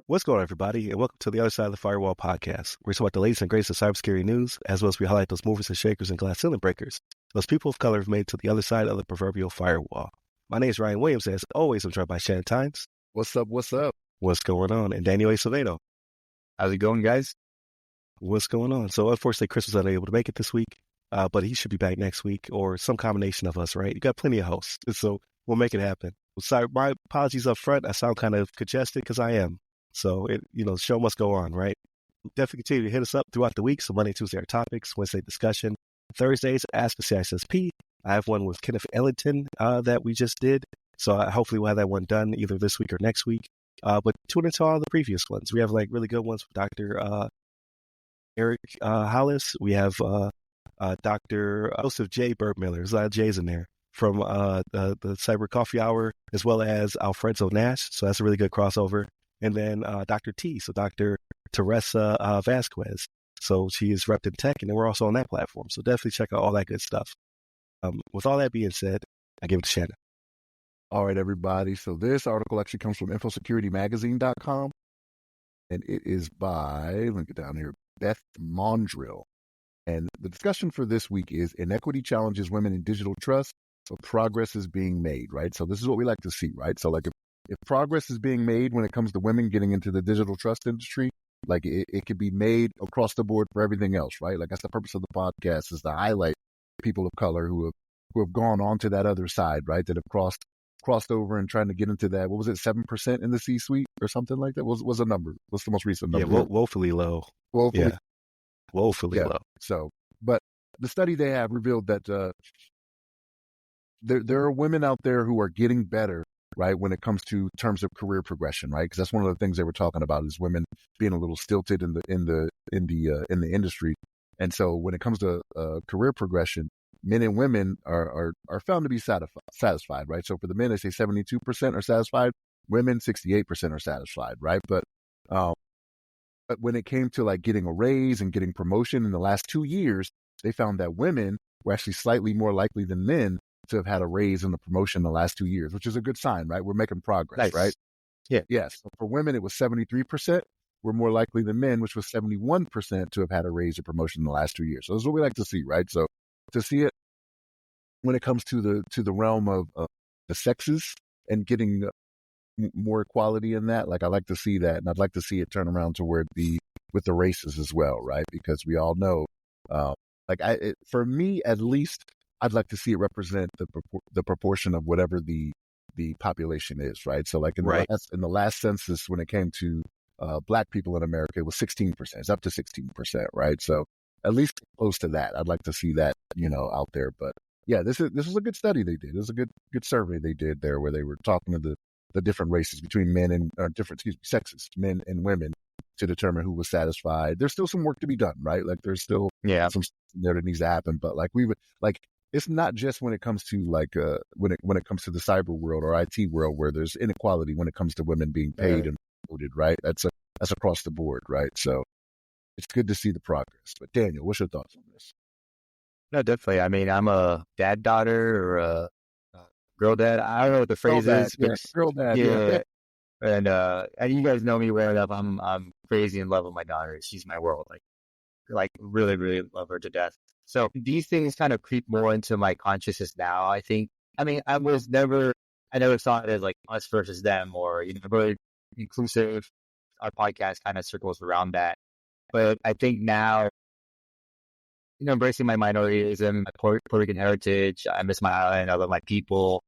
What's going on, everybody, and welcome to the Other Side of the Firewall podcast. We're talking about the latest and greatest of cybersecurity news, as well as we highlight those movers and shakers and glass ceiling breakers. Those people of color have made it to the other side of the proverbial firewall. My name is Ryan Williams, and as always, I'm joined by Shannon Tynes. What's up? What's up? What's going on? And Daniel Acevedo. How's it going, guys? What's going on? So, unfortunately, Chris was unable to make it this week, but he should be back next week, or some combination of us, right? You got plenty of hosts, so we'll make it happen. Sorry, my apologies up front. I sound kind of congested because I am. So, the show must go on, right? Definitely continue to hit us up throughout the week. So Monday, Tuesday are topics, Wednesday discussion, Thursdays Ask the CISSP. I have one with Kenneth Ellington that we just did. So hopefully we'll have that one done either this week or next week. But tune into all the previous ones. We have like really good ones with Dr. Eric Hollis. We have Dr. Joseph J. Burtmiller. There's a lot of J's in there from the Cyber Coffee Hour, as well as Alfredo Nash. So that's a really good crossover. And then Dr. T, so Dr. Teresa Vasquez. So she is repped in tech, and then we're also on that platform. So definitely check out all that good stuff. With all that being said, I give it to Shannon. All right, everybody. So this article actually comes from infosecurity.magazine.com, and it is by, let me get down here, Beth Mondrill. And the discussion for this week is Inequity challenges women in digital trust, so progress is being made, right? So this is what we like to see, right? So like if progress is being made when it comes to women getting into the digital trust industry, like it could be made across the board for everything else, right? Like that's the purpose of the podcast, is to highlight people of color who have gone on to that other side, right? That have crossed over and trying to get into that. What was it, 7% in the C-suite or something like that? Was a number? What's the most recent number? Yeah, woefully low. Woefully low. So, but the study they have revealed that there are women out there who are getting better, right, when it comes to terms of career progression, right? Because that's one of the things they were talking about, is women being a little stilted in the industry. And so when it comes to career progression, men and women are found to be satisfied, right? So for the men, they say 72% are satisfied. Women, 68% are satisfied, right? But when it came to like getting a raise and getting promotion in the last 2 years, they found that women were actually slightly more likely than men to have had a raise and a promotion in the last 2 years, which is a good sign, right? We're making progress, nice. Right? Yeah. Yes. So for women, it was 73%. We're more likely than men, which was 71% to have had a raise or promotion in the last 2 years. So this is what we like to see, right? So to see it when it comes to the realm of the sexes and getting more equality in that, like I like to see that, and I'd like to see it turn around to where it be with the races as well, right? Because we all know, for me at least, I'd like to see it represent the proportion of whatever the population is, right? So like in the last census, when it came to Black people in America, it was 16%. It's up to 16%, right? So at least close to that. I'd like to see that, out there. But yeah, this is a good study they did. It was a good survey they did there, where they were talking to the different races between men and sexes, men and women, to determine who was satisfied. There's still some work to be done, right? Like there's still some stuff there that needs to happen. But like it's not just when it comes to when it comes to the cyber world or IT world, where there's inequality when it comes to women being paid and promoted, right? That's across the board, right? So it's good to see the progress. But Daniel, what's your thoughts on this? No, definitely. I mean, I'm a dad daughter or a girl dad. I don't know what the phrase is. Girl dad. Yeah. And you guys know me well enough. I'm crazy in love with my daughter. She's my world. Like really, really love her to death. So these things kind of creep more into my consciousness now, I think. I mean, I never saw it as like us versus them, or, really inclusive. Our podcast kind of circles around that. But I think now, embracing my minorityism, my Puerto Rican heritage, I miss my island, I love my people.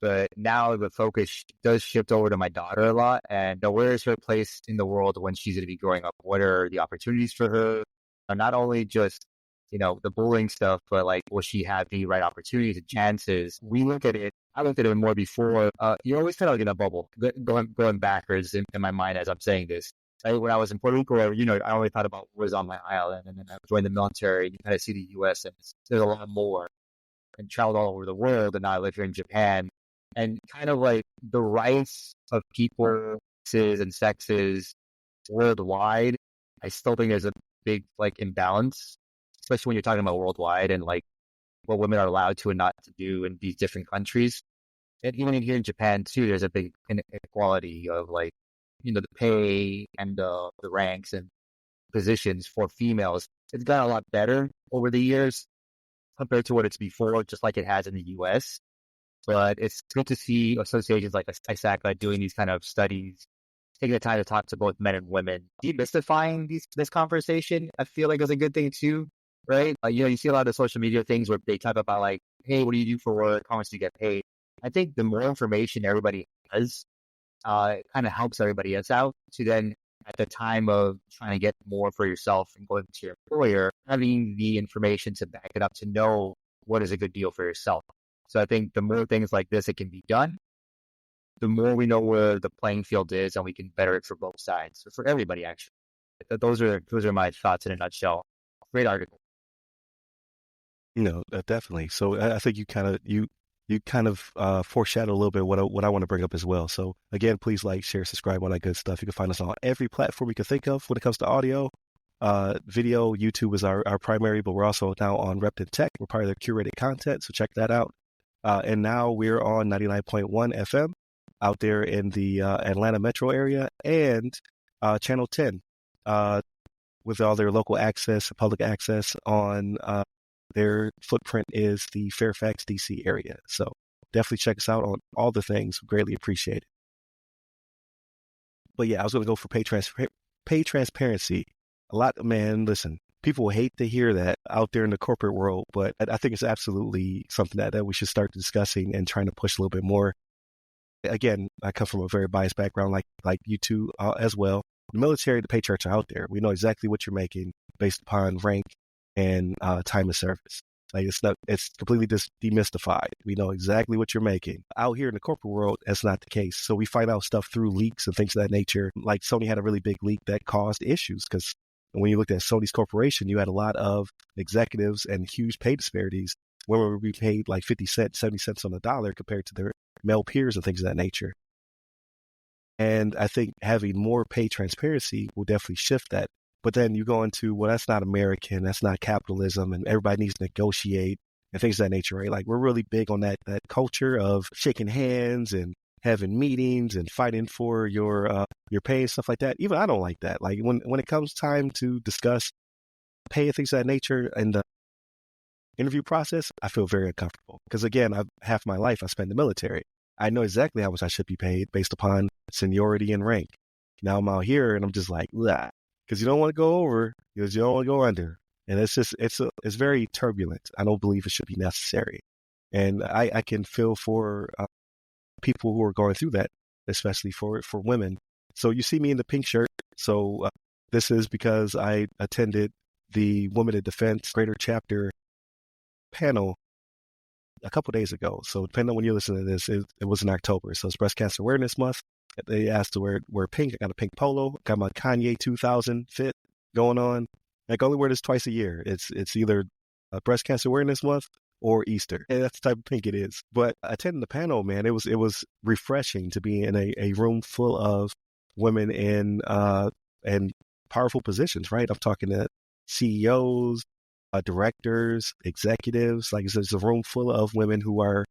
But now the focus does shift over to my daughter a lot. And where is her place in the world when she's going to be growing up? What are the opportunities for her? Not only just, the bullying stuff, but like, will she have the right opportunities and chances? I looked at it more before. You're always kind of like in a bubble, going backwards in my mind as I'm saying this. When I was in Puerto Rico, I only thought about what was on my island, and then I joined the military, and you kind of see the U.S., and there's a lot more, and traveled all over the world, and now I live here in Japan. And kind of like the rights of people, races and sexes worldwide, I still think there's a big imbalance, especially when you're talking about worldwide and like what women are allowed to and not to do in these different countries. And even here in Japan too, there's a big inequality of like, the pay and the ranks and positions for females. It's gotten a lot better over the years compared to what it's before, just like it has in the US. But it's good to see associations like ISACA doing these kind of studies, taking the time to talk to both men and women, demystifying this conversation. I feel like is a good thing too, right? You see a lot of social media things where they talk about like, hey, what do you do for work? How much do you get paid? I think the more information everybody has, it kind of helps everybody else out to then at the time of trying to get more for yourself and going to your employer, having the information to back it up to know what is a good deal for yourself. So I think the more things like this it can be done, the more we know where the playing field is and we can better it for both sides, or for everybody actually. Those are my thoughts in a nutshell. Great article. Definitely. So I think you kind of foreshadow a little bit what I want to bring up as well. So again, please like, share, subscribe, all that good stuff. You can find us on every platform you can think of when it comes to audio. Video, YouTube is our primary, but we're also now on Repton Tech. We're part of their curated content, so check that out. And now we're on 99.1 FM out there in the Atlanta metro area, and Channel 10 with all their local access, public access on their footprint is the Fairfax, D.C. area. So definitely check us out on all the things. We greatly appreciate it. But yeah, I was going to go for pay transparency. Listen, people will hate to hear that out there in the corporate world, but I think it's absolutely something that we should start discussing and trying to push a little bit more. Again, I come from a very biased background, like you two as well. The military, the pay charts are out there. We know exactly what you're making based upon rank and time of service. Like it's completely demystified. We know exactly what you're making. Out here in the corporate world, that's not the case. So we find out stuff through leaks and things of that nature. Like Sony had a really big leak that caused issues because when you looked at Sony's corporation, you had a lot of executives and huge pay disparities. Women would be paid like 50 cents, 70 cents on the dollar compared to their male peers and things of that nature. And I think having more pay transparency will definitely shift that. But then you go into, well, that's not American, that's not capitalism, and everybody needs to negotiate and things of that nature, right? Like we're really big on that culture of shaking hands and having meetings and fighting for your pay and stuff like that. Even I don't like that. Like when it comes time to discuss pay and things of that nature and the interview process, I feel very uncomfortable because again, half my life I spent in the military. I know exactly how much I should be paid based upon seniority and rank. Now I'm out here and I'm just like, blah. Because you don't want to go over, because you don't want to go under. And it's very turbulent. I don't believe it should be necessary. And I can feel for people who are going through that, especially for women. So you see me in the pink shirt. So this is because I attended the Women in Defense Greater Chapter panel a couple days ago. So depending on when you listen to this, it was in October. So it's Breast Cancer Awareness Month. They asked to wear pink. I got a pink polo. Got my Kanye 2000 fit going on. Like I only wear this twice a year. It's either Breast Cancer Awareness Month or Easter. And that's the type of pink it is. But attending the panel, man, it was refreshing to be in a room full of women in and powerful positions, right? I'm talking to CEOs, directors, executives. Like it's a room full of women who are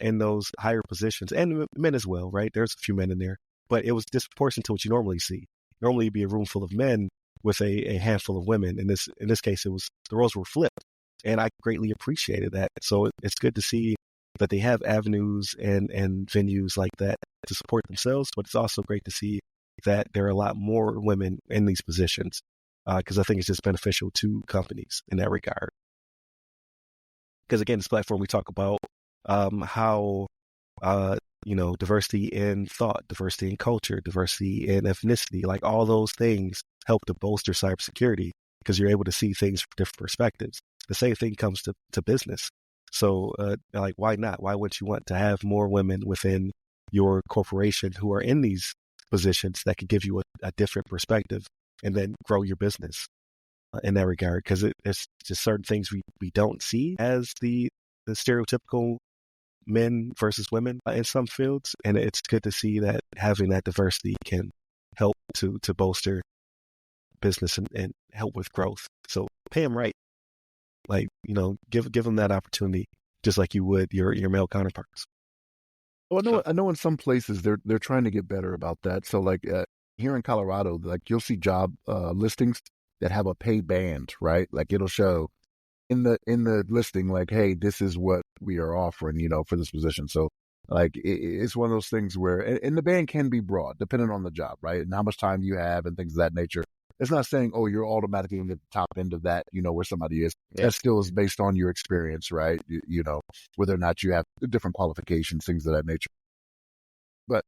in those higher positions, and men as well, right? There's a few men in there, but it was disproportionate to what you normally see. Normally, it'd be a room full of men with a handful of women. In this case, it was the roles were flipped, and I greatly appreciated that. So it's good to see that they have avenues and venues like that to support themselves, but it's also great to see that there are a lot more women in these positions because I think it's just beneficial to companies in that regard. Because again, this platform we talk about how diversity in thought, diversity in culture, diversity in ethnicity, like all those things help to bolster cybersecurity because you're able to see things from different perspectives. The same thing comes to business. So like, why not? Why wouldn't you want to have more women within your corporation who are in these positions that could give you a different perspective and then grow your business in that regard? Because it's just certain things we don't see as the stereotypical men versus women in some fields. And it's good to see that having that diversity can help to bolster business and help with growth. So pay them right. Like, give them that opportunity just like you would your male counterparts. Well, I know in some places they're trying to get better about that. So like here in Colorado, like you'll see job listings that have a pay band, right? Like it'll show in the listing, like, hey, this is what we are offering, for this position. So like it's one of those things where, and the band can be broad depending on the job, right? And how much time you have and things of that nature. It's not saying, oh, you're automatically in the top end of that, where somebody is. Yeah. That still is based on your experience, right? Whether or not you have different qualifications, things of that nature. But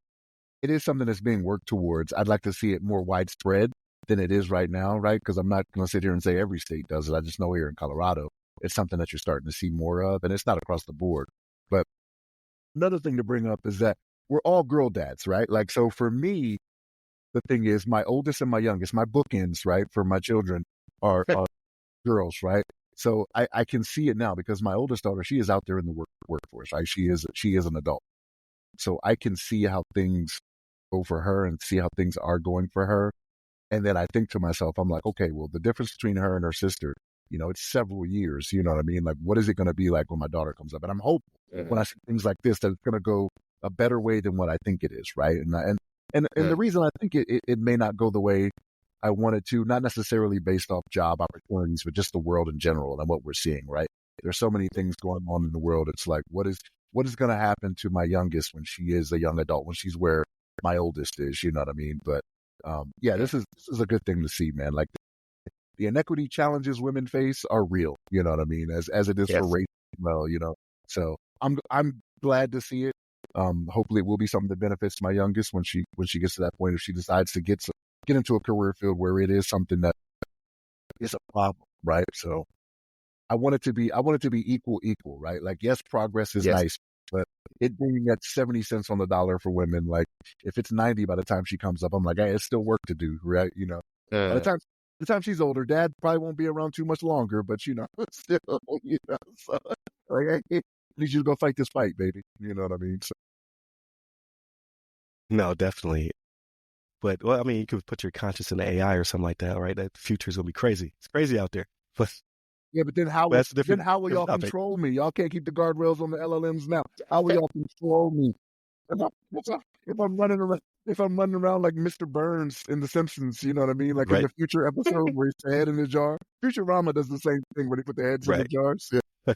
it is something that's being worked towards. I'd like to see it more widespread than it is right now, right? Because I'm not going to sit here and say every state does it. I just know here in Colorado, it's something that you're starting to see more of, and it's not across the board. But another thing to bring up is that we're all girl dads, right? Like, so for me, the thing is my oldest and my youngest, my bookends, right, for my children are girls, right? So I can see it now because my oldest daughter, she is out there in the workforce, right? She is an adult. So I can see how things go for her and see how things are going for her. And then I think to myself, I'm like, okay, well, the difference between her and her sister, it's several years, you know what I mean? Like, what is it going to be like when my daughter comes up? And I'm hopeful when I see things like this, that it's going to go a better way than what I think it is, right? And the reason I think it may not go the way I wanted to, not necessarily based off job opportunities, but just the world in general and what we're seeing, right? There's so many things going on in the world. It's like, what is going to happen to my youngest when she is a young adult, when she's where my oldest is, you know what I mean? But this is a good thing to see, man. Like the inequity challenges women face are real, you know what I mean? As it is for race as well, So I'm glad to see it. Hopefully it will be something that benefits my youngest when she gets to that point, if she decides to get into a career field where it is something that is a problem, right? So I want it to be equal, right? Like, yes, progress is nice, but it being at 70 cents on the dollar for women, like if it's 90 by the time she comes up, I'm like, hey, it's still work to do, right? By the time she's older, dad probably won't be around too much longer, but still, so like, I need you to go fight this fight, baby. You know what I mean? So, No, definitely. But well, I mean, you could put your conscience in the AI or something like that, right? That future is gonna be crazy. It's crazy out there. But yeah, but then that's a different will y'all topic. control me? Y'all can't keep the guardrails on the LLMs now. How will y'all control me? If I'm running around like Mr. Burns in The Simpsons, you know what I mean? Like in Right, the future episode where he's the head in the jar. Futurama does the same thing where they put the heads in the right. jars. Yeah.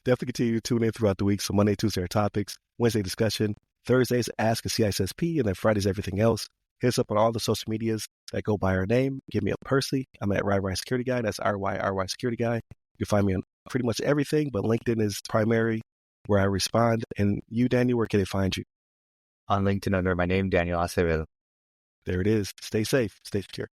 Definitely continue to tune in throughout the week. So Monday, Tuesday are topics, Wednesday discussion, Thursdays ask a CISSP, and then Fridays everything else. Hit us up on all the social medias that go by our name. Give me up personally. I'm at RY Security Guy. That's RY Security Guy. You can find me on pretty much everything, but LinkedIn is primary where I respond. And you, Daniel, where can they find you? On LinkedIn under my name, Daniel Acevedo. There it is. Stay safe. Stay secure.